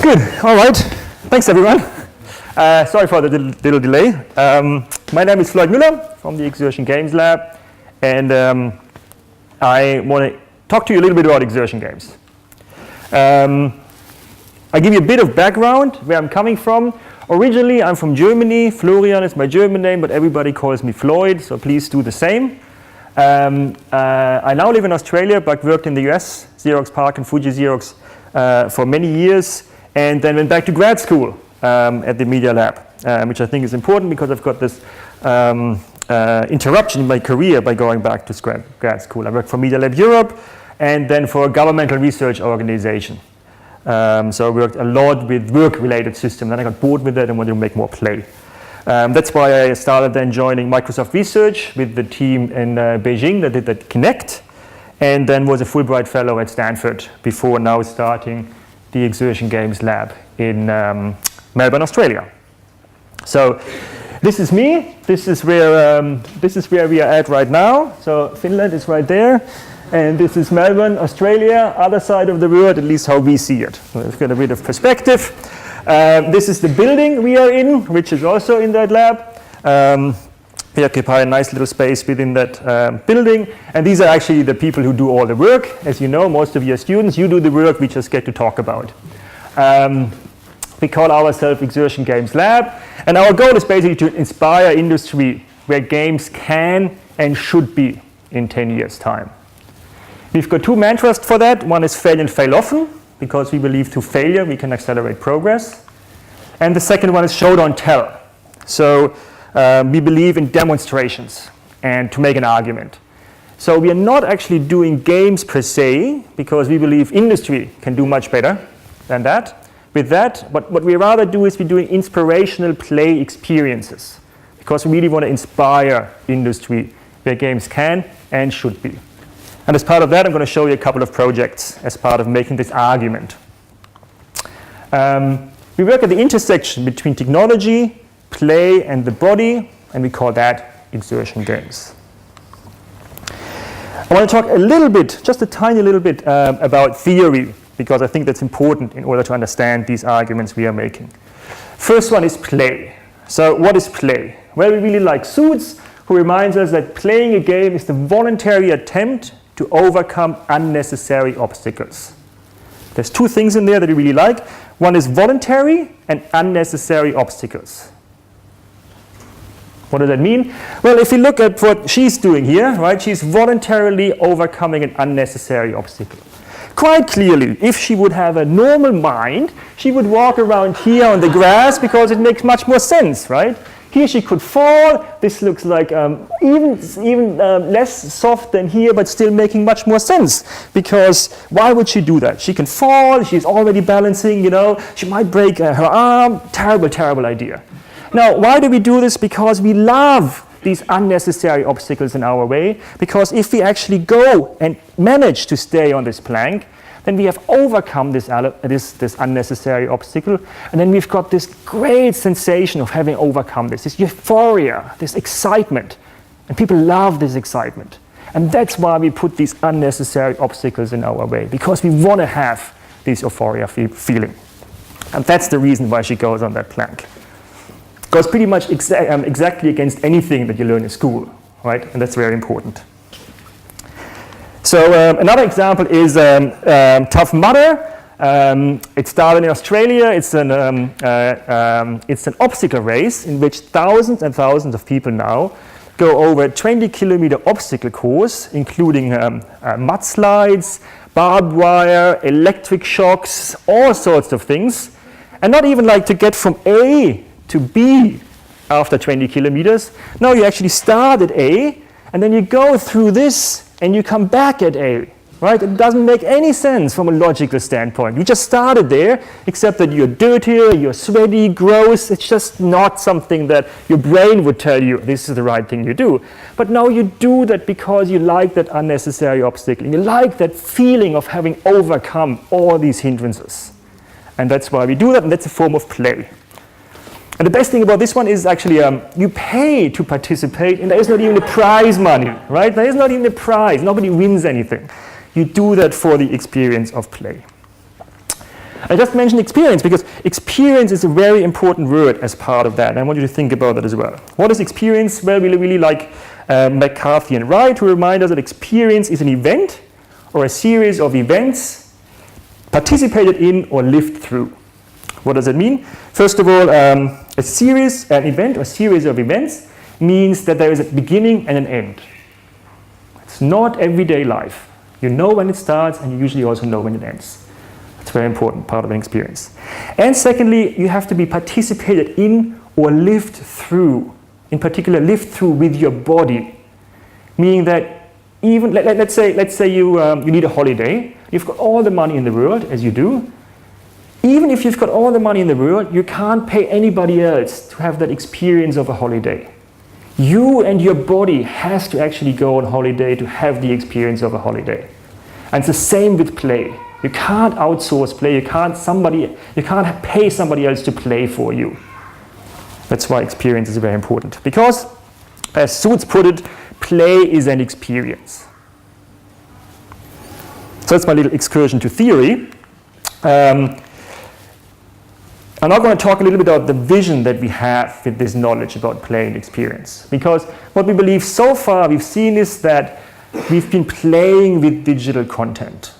Good. All right. Thanks, everyone. Sorry for the little delay. My name is Florian Mueller from the Exertion Games Lab, and I want to talk to you a little bit about exertion games. I give you a bit of background where I'm coming from. Originally, I'm from Germany. Florian is my German name, but everybody calls me Floyd, so please do the same. I now live in Australia, but worked in the US, Xerox PARC and Fuji Xerox for many years, and then went back to grad school at the Media Lab, which I think is important because I've got this interruption in my career by going back to grad school. I worked for Media Lab Europe and then for a governmental research organization. So I worked a lot with work-related systems, and I got bored with it and wanted to make more play. That's why I started then joining Microsoft Research with the team in Beijing that did that Connect, and then was a Fulbright Fellow at Stanford before now starting the Exertion Games Lab in Melbourne, Australia. So this is me. This is where we are at right now. So Finland is right there. And this is Melbourne, Australia, other side of the world, at least how we see it. So we've got a bit of perspective. This is the building we are in, which is also in that lab. We occupy a nice little space within that building. And these are actually the people who do all the work. As you know, most of your students, you do the work, we just get to talk about. We call ourselves Exertion Games Lab. And our goal is basically to inspire industry where games can and should be in 10 years' time. We've got two mantras for that. One is fail and fail often, because we believe through failure we can accelerate progress. And the second one is show, don't tell. So we believe in demonstrations and to make an argument. So we are not actually doing games per se, because we believe industry can do much better than that. With that, but what we rather do is we're doing inspirational play experiences, because we really want to inspire industry where games can and should be. And as part of that, I'm going to show you a couple of projects as part of making this argument. We work at the intersection between technology, play, and the body, and we call that exertion games. I want to talk a little bit, just a tiny little bit, about theory, because I think that's important in order to understand these arguments we are making. First one is play. So what is play? Well, we really like Suits, who reminds us that playing a game is the voluntary attempt to overcome unnecessary obstacles. There's two things in there that we really like. One is voluntary and unnecessary obstacles. What does that mean? Well, if you look at what she's doing here, right, she's voluntarily overcoming an unnecessary obstacle. Quite clearly, if she would have a normal mind, she would walk around here on the grass because it makes much more sense, right? Here she could fall. This looks like even less soft than here, but still making much more sense. Because why would she do that? She can fall. She's already balancing, you know. She might break her arm. Terrible, terrible idea. Now, why do we do this? Because we love these unnecessary obstacles in our way. Because if we actually go and manage to stay on this plank, then we have overcome this unnecessary obstacle, and then we've got this great sensation of having overcome this euphoria, this excitement, and people love this excitement. And that's why we put these unnecessary obstacles in our way, because we want to have this euphoria feeling. And that's the reason why she goes on that plank. It goes pretty much exactly against anything that you learn in school, right? And that's very important. So another example is Tough Mudder. It started in Australia. It's an obstacle race in which thousands and thousands of people now go over a 20-kilometer obstacle course, including mudslides, barbed wire, electric shocks, all sorts of things. And not even like to get from A to B after 20 kilometers. No, you actually start at A, and then you go through this, and you come back at A, right? It doesn't make any sense from a logical standpoint. You just started there, except that you're dirtier, you're sweaty, gross. It's just not something that your brain would tell you this is the right thing you do. But now you do that because you like that unnecessary obstacle. And you like that feeling of having overcome all these hindrances. And that's why we do that, and that's a form of play. And the best thing about this one is actually you pay to participate, and there is not even a prize money, right? There is not even a prize. Nobody wins anything. You do that for the experience of play. I just mentioned experience because experience is a very important word as part of that. And I want you to think about that as well. What is experience? Well, we really like McCarthy and Wright to remind us that experience is an event or a series of events participated in or lived through. What does it mean? First of all, an event or series of events means that there is a beginning and an end. It's not everyday life. You know when it starts and you usually also know when it ends. It's a very important part of an experience. And secondly, you have to be participated in or lived through. In particular, lived through with your body. Meaning that even, let's say you need a holiday. You've got all the money in the world, as you do. Even if you've got all the money in the world, you can't pay anybody else to have that experience of a holiday. You and your body has to actually go on holiday to have the experience of a holiday. And it's the same with play. You can't outsource play. You can't pay somebody else to play for you. That's why experience is very important. Because, as Suits put it, play is an experience. So that's my little excursion to theory. I'm now going to talk a little bit about the vision that we have with this knowledge about play and experience. Because what we believe so far we've seen is that we've been playing with digital content.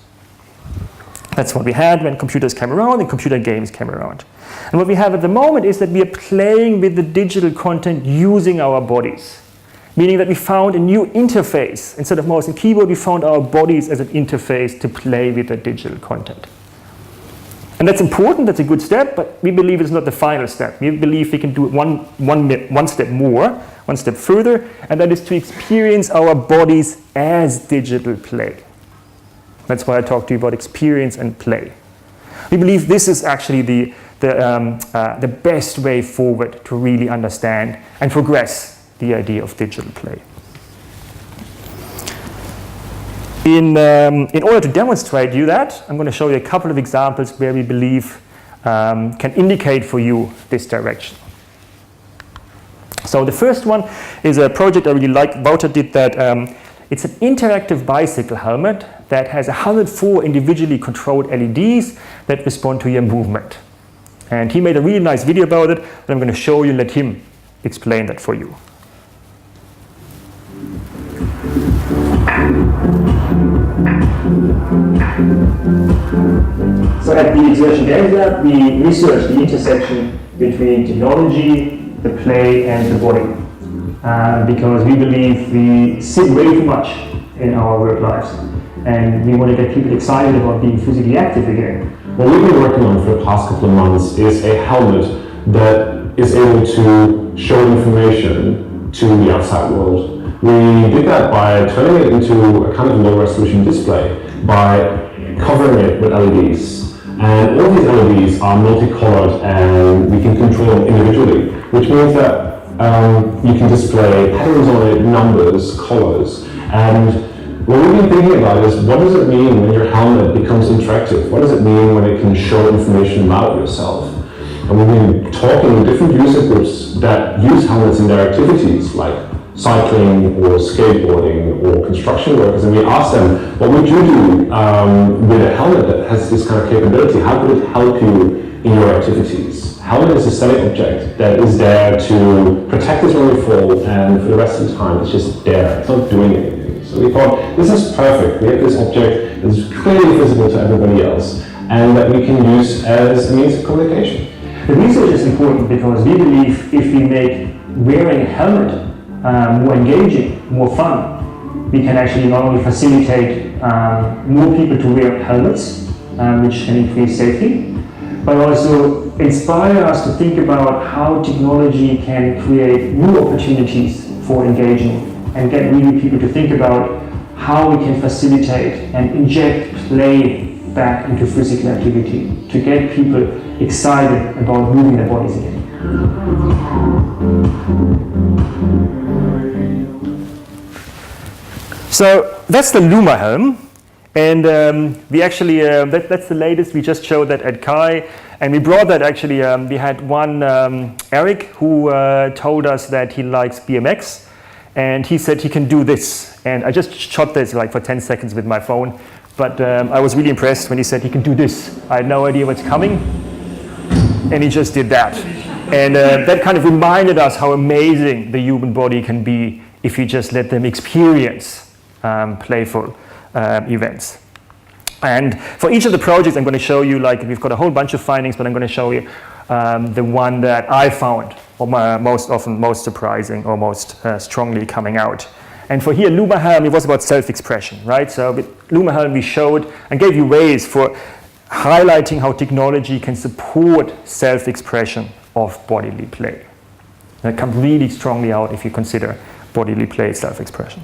That's what we had when computers came around and computer games came around. And what we have at the moment is that we are playing with the digital content using our bodies. Meaning that we found a new interface. Instead of mouse and keyboard, we found our bodies as an interface to play with the digital content. And that's important, that's a good step, but we believe it's not the final step. We believe we can do it one step more, one step further, and that is to experience our bodies as digital play. That's why I talked to you about experience and play. We believe this is actually the best way forward to really understand and progress the idea of digital play. In order to demonstrate you that, I'm going to show you a couple of examples where we believe can indicate for you this direction. So the first one is a project I really like. Wouter did that. It's an interactive bicycle helmet that has 104 individually controlled LEDs that respond to your movement. And he made a really nice video about it that I'm going to show you and let him explain that for you. So at the Exertion Games Lab, we researched the intersection between technology, the play, and the body. Because we believe we sit way too much in our work lives. And we want to get people excited about being physically active again. What we've been working on for the past couple of months is a helmet that is able to show information to the outside world. We did that by turning it into a kind of low-resolution display, by covering it with LEDs. And all these LEDs are multicolored and we can control them individually, which means that you can display patterns on it, numbers, colors. And what we've been thinking about is, what does it mean when your helmet becomes interactive? What does it mean when it can show information about yourself? And we've been talking with different user groups that use helmets in their activities, like cycling or skateboarding or construction workers, and we asked them, what would you do with a helmet that has this kind of capability? How could it help you in your activities? Helmet is a static object that is there to protect us when we fall, and for the rest of the time it's just there, it's not doing anything. So we thought, this is perfect. We have this object that is clearly visible to everybody else and that we can use as a means of communication. The research is important because we believe if we make wearing a helmet more engaging, more fun, we can actually not only facilitate more people to wear helmets, which can increase safety, but also inspire us to think about how technology can create new opportunities for engaging and get really people to think about how we can facilitate and inject play back into physical activity to get people excited about moving their bodies again. So that's the Numa helm, and we actually, that's the latest. We just showed that at Kai, and we brought that actually, we had one, Eric, who told us that he likes BMX, and he said he can do this. And I just shot this like for 10 seconds with my phone. but I was really impressed when he said he can do this. I had no idea what's coming, and he just did that. And that kind of reminded us how amazing the human body can be if you just let them experience playful events. And for each of the projects I'm going to show you, like we've got a whole bunch of findings, but I'm going to show you the one that I found or most often most surprising or most strongly coming out. And for here, Numa Helmet, it was about self-expression, right? So with Numa Helmet we showed and gave you ways for highlighting how technology can support self-expression of bodily play. That comes really strongly out if you consider bodily play self-expression.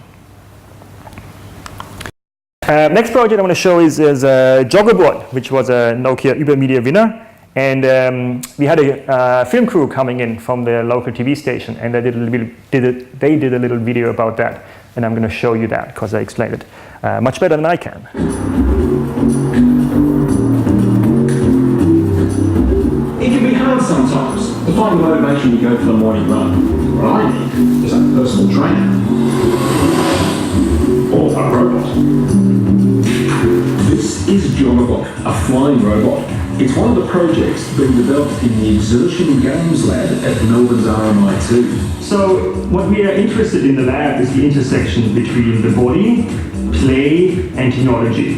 Next project I want to show is a joggerbot, which was a Nokia Ubiquitous winner. And we had a film crew coming in from the local TV station, and they did a little video about that. And I'm going to show you that because I explained it much better than I can. It can be hard sometimes to find the motivation to go for the morning run. What I need is a personal trainer. Or a robot. This is Joggerbot, a flying robot. It's one of the projects being developed in the Exertion Games Lab at Melbourne's RMIT. So what we are interested in the lab is the intersection between the body, play, and technology.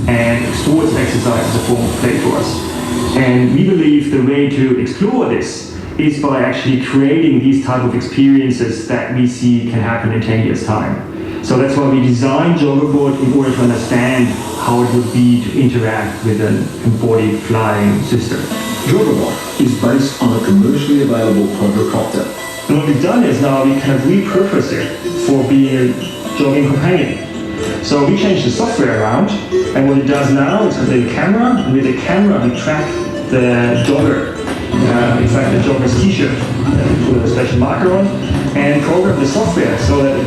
And sports exercise is a form of play for us. And we believe the way to explore this is by actually creating these type of experiences that we see can happen in 10 years' time. So that's why we designed Joggerbot in order to understand how it would be to interact with an embodied flying system. Joggerbot is based on a commercially available quadricopter. And what we've done is now we kind of repurpose it for being a jogging companion. So we changed the software around, and what it does now is with a camera, and with the camera we track the jogger. In fact, the jogger's t-shirt, put a special marker on, and program the software so that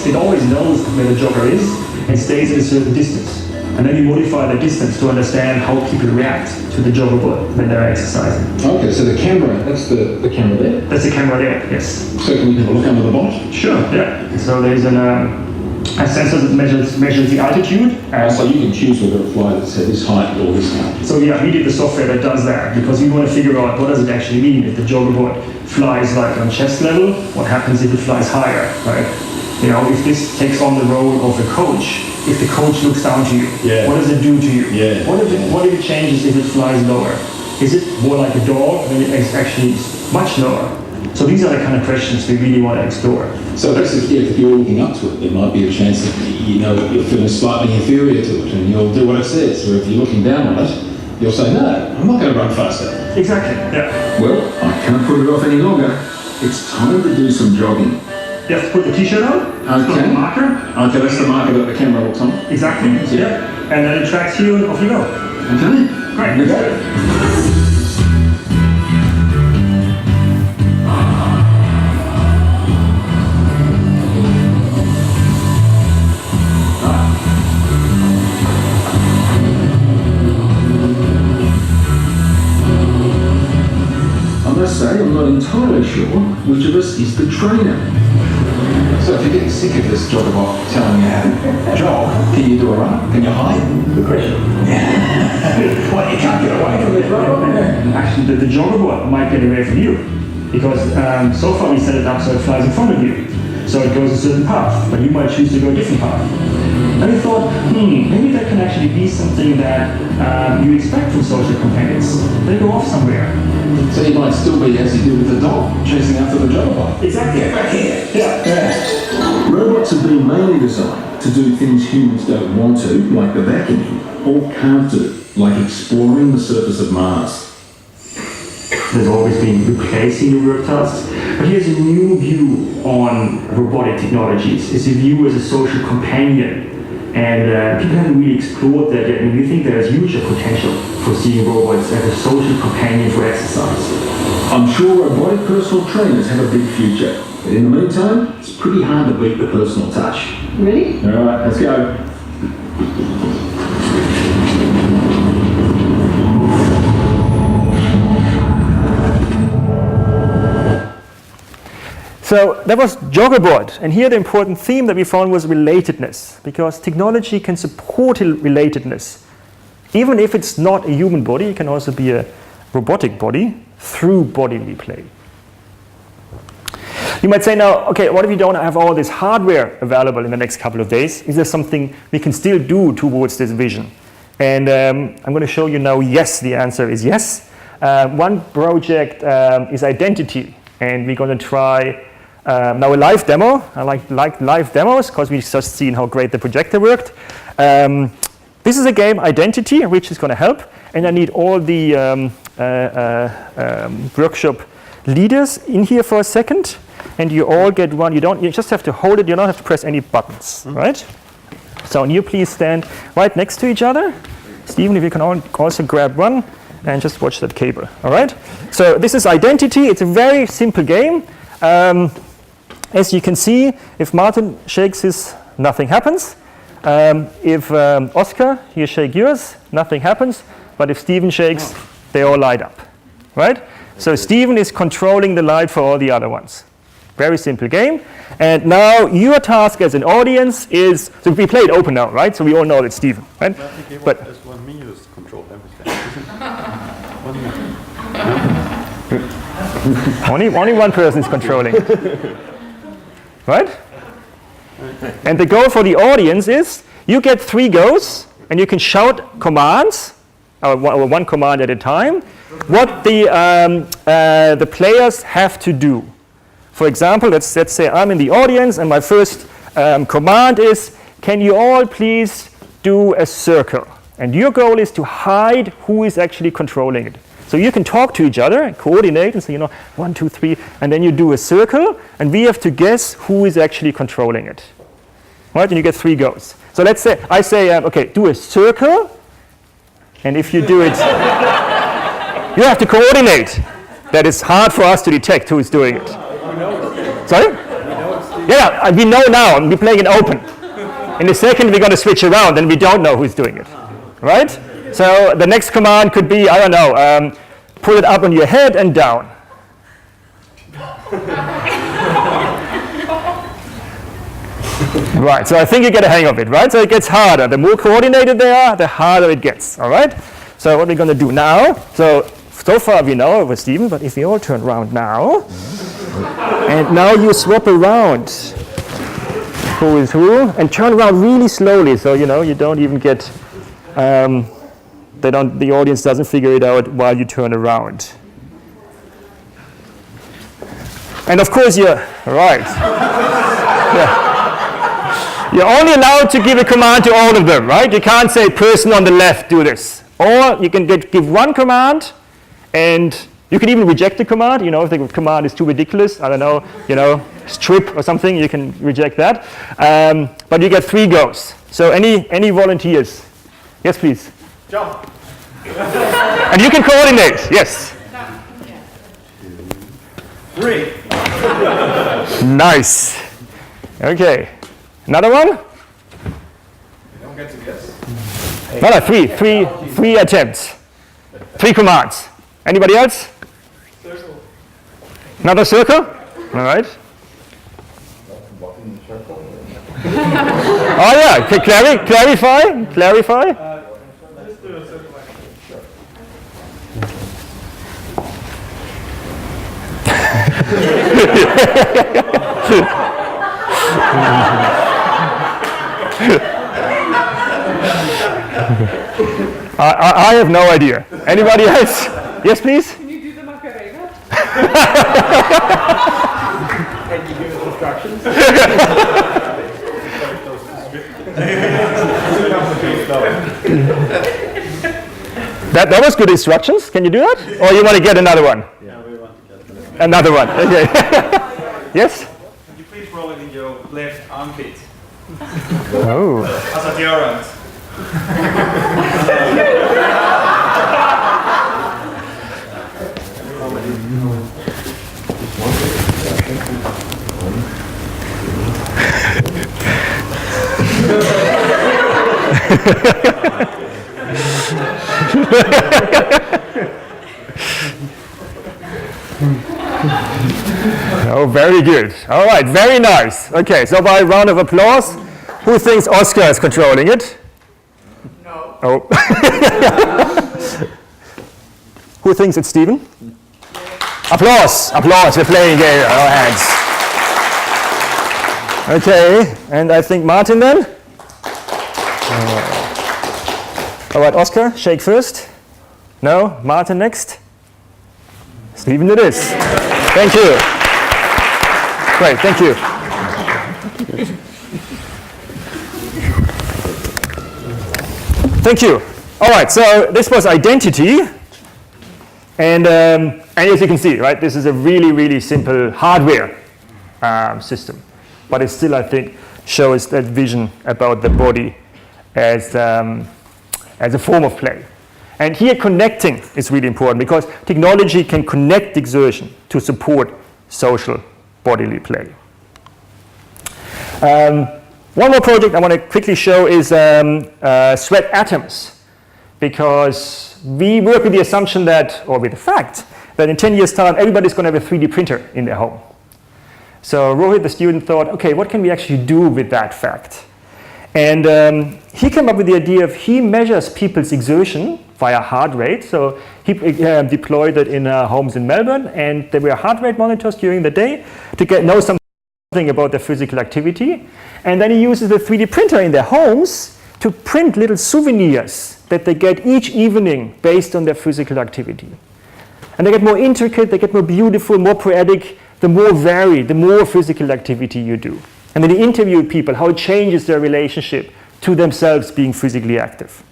it always knows where the jogger is and stays at a certain distance. And then we modify the distance to understand how people react to the joggerbot when they're exercising. Okay, so the camera, that's the camera there? That's the camera there, yes. So can we have a look under the bonnet? Sure, yeah. So there's a sensor that measures the altitude. So you can choose whether it flies at this height or this height. So yeah, we did the software that does that because we want to figure out what does it actually mean if the joggerbot flies like on chest level, what happens if it flies higher, right? You know, if this takes on the role of a coach, if the coach looks down to you, what does it do to you? What if it changes if it flies lower? Is it more like a dog when it's actually much lower? So these are the kind of questions we really want to explore. So basically, if you're looking up to it, there might be a chance that you're feeling slightly inferior to it, and you'll do what it says. Or if you're looking down on it, you'll say, "No, I'm not going to run faster." Exactly. Yeah. Well, I can't put it off any longer. It's time to do some jogging. You have to put the t-shirt on. Okay. The marker. Okay, that's the marker that the camera looks on. Exactly. Yeah. And then it tracks you, and off you go. Okay. Great. You got it. I'm not entirely sure which of us is the trainer. So if you're getting sick of this joggerbot telling you how to jog, can you do a run? Can you hide? Good question. Yeah. Well, you can't get away from this robot. Actually, the joggerbot might get away from you because so far we set it up so it flies in front of you. So it goes a certain path, but you might choose to go a different path. And we thought, maybe that can actually be something that you expect from social companions. They go off somewhere. So you might still be as you do with the dog, chasing after the joggerbot. Exactly. Get back here. Yeah. Robots have been mainly designed to do things humans don't want to, like the vacuuming, or can't do, like exploring the surface of Mars. There's always been replacing the work tasks, but here's a new view on robotic technologies. It's a view as a social companion, and people haven't really explored that yet. And we think there's huge potential for seeing robots as a social companion for exercise. I'm sure robotic personal trainers have a big future, but in the meantime, it's pretty hard to beat the personal touch. Ready? All right, let's go. So that was Joggerboard, and here the important theme that we found was relatedness, because technology can support relatedness. Even if it's not a human body, it can also be a robotic body through bodily play. You might say now, okay, what if you don't have all this hardware available in the next couple of days? Is there something we can still do towards this vision? And I'm going to show you now, yes, the answer is yes. One project is identity, and we're going to try now a live demo. I like live demos because we've just seen how great the projector worked. This is a game, Identity, which is going to help, and I need all the workshop leaders in here for a second, and you all get one. You just have to hold it. You don't have to press any buttons, right? So you please stand right next to each other. Stephen, if you can also grab one and just watch that cable, all right? So this is Identity. It's a very simple game. As you can see, if Martin shakes his, nothing happens. If Oscar, you shake yours, nothing happens. But if Stephen shakes, they all light up, right? So Stephen is controlling the light for all the other ones. Very simple game. And now your task as an audience is, so we play it open now, right? So we all know it's Stephen, right? But just want me to control everything. only one person is controlling, right? And the goal for the audience is you get 3 goes, and you can shout commands, or one command at a time, what the players have to do. For example, let's say I'm in the audience, and my first command is, can you all please do a circle? And your goal is to hide who is actually controlling it. So you can talk to each other and coordinate and say, 1, 2, 3, and then you do a circle, and we have to guess who is actually controlling it. Right? And you get 3 goes. So let's say, I say, okay, do a circle, and if you do it, you have to coordinate. That is hard for us to detect who is doing it. Sorry? Yeah, we know now, and we're playing it open. In a second, we're going to switch around, and we don't know who's doing it. Right? So the next command could be, I don't know, pull it up on your head and down. Right, so I think you get a hang of it, right? So it gets harder. The more coordinated they are, the harder it gets, all right? So what we're going to do now, so far we know it was Stephen, but if we all turn around now, and now you swap around who is who, and turn around really slowly, so you don't even get, the audience doesn't figure it out while you turn around. And of course you're, right. Yeah. You're only allowed to give a command to all of them, right? You can't say person on the left do this. Or you can give one command, and you can even reject the command. If the command is too ridiculous, I don't know, strip or something, you can reject that. But you get 3 goes. So any volunteers? Yes, please. Jump. And you can coordinate, yes. 3. Nice. Okay. Another one? You don't get to guess. No, 3 attempts. 3 commands. Anybody else? Circle. Another circle? All right. Oh yeah, clarify. Just do a circle I have no idea. Anybody else? Yes, please? Can you do the Macarena? Can you give us instructions? That was good instructions. Can you do that? Or you want to get another one? Yeah, we want to get Another one. Okay. Yes? Could you please roll it in your left armpit? Oh. As a deodorant. Oh, very good. All right, very nice. Okay, so by a round of applause, who thinks Oscar is controlling it? No. Oh. Who thinks it's Stephen? Applause, applause, we're playing game, our hands. Okay, and I think Martin then? All right, Oscar, shake first. No, Martin next. Stephen it is. Thank you. Great, thank you. Thank you. All right, so this was identity. And as you can see, right, this is a really, really simple hardware system. But it still, I think, shows that vision about the body as a form of play. And here connecting is really important because technology can connect exertion to support social bodily play. One more project I want to quickly show is sweat atoms, because we work with the assumption that, or with the fact, that in 10 years' time everybody's going to have a 3D printer in their home. So Rohit, the student, thought, okay, what can we actually do with that fact? And he came up with the idea of he measures people's exertion via heart rate. So he deployed it in homes in Melbourne, and there were heart rate monitors during the day to know something about their physical activity. And then he uses the 3D printer in their homes to print little souvenirs that they get each evening based on their physical activity. And they get more intricate, they get more beautiful, more poetic, the more varied, the more physical activity you do. And then he interviewed people, how it changes their relationship to themselves being physically active.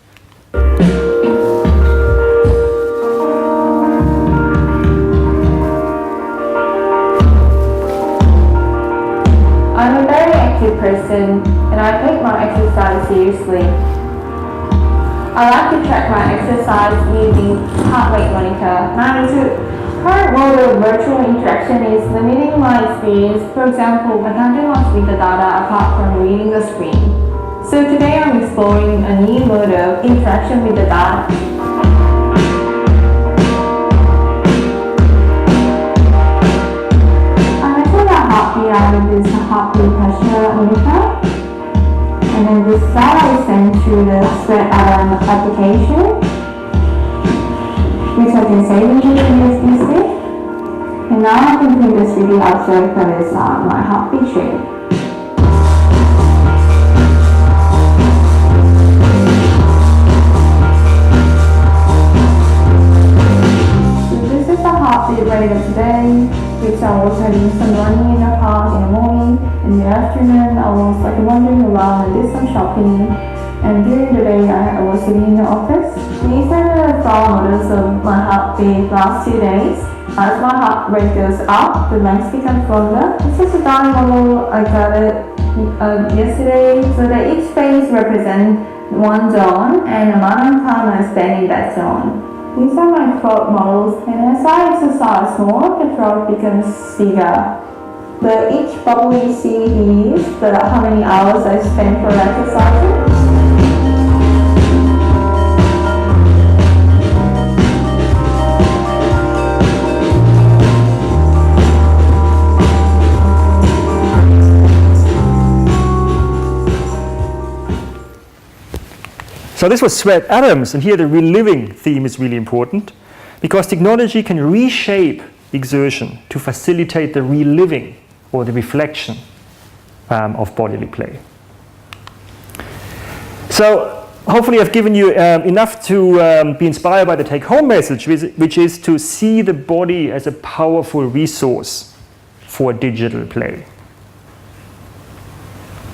I'm a very active person and I take my exercise seriously. I like to track my exercise using heart rate monitor. My current mode of virtual interaction is limiting my experience. For example, I can't do much with the data apart from reading the screen. So today I'm exploring a new mode of interaction with the data. I measure the heartbeat out of this heartbeat pressure monitor. And then this data is sent through the sweat atom application, which I can save into the USB stick. And now I can print this 3D object that is my heartbeat rate. So this is the heartbeat rate of today, which I was having some running in the park in the morning. In the afternoon, I was wandering around and did some shopping. And during the day, I was sitting in the office. These are the trial models of my heartbeat last 2 days. As my heart rate goes up, the length becomes longer. This is a dying model. I got it yesterday. So that each phase represents one zone and the amount of time I spend in that zone. These are my throat models, and as I exercise more, the throat becomes bigger. But each bubble you see here is how many hours I spend for exercising. So this was sweat atoms, and here the reliving theme is really important because technology can reshape exertion to facilitate the reliving or the reflection of bodily play. So hopefully I've given you enough to be inspired by the take-home message, which is to see the body as a powerful resource for digital play.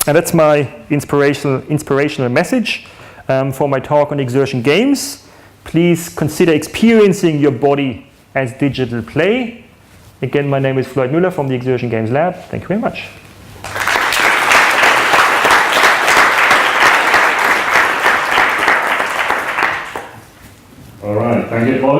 And that's my inspirational message for my talk on exertion games. Please consider experiencing your body as digital play. Again, my name is Florian Mueller from the Exertion Games Lab. Thank you very much. All right, thank you, Florian.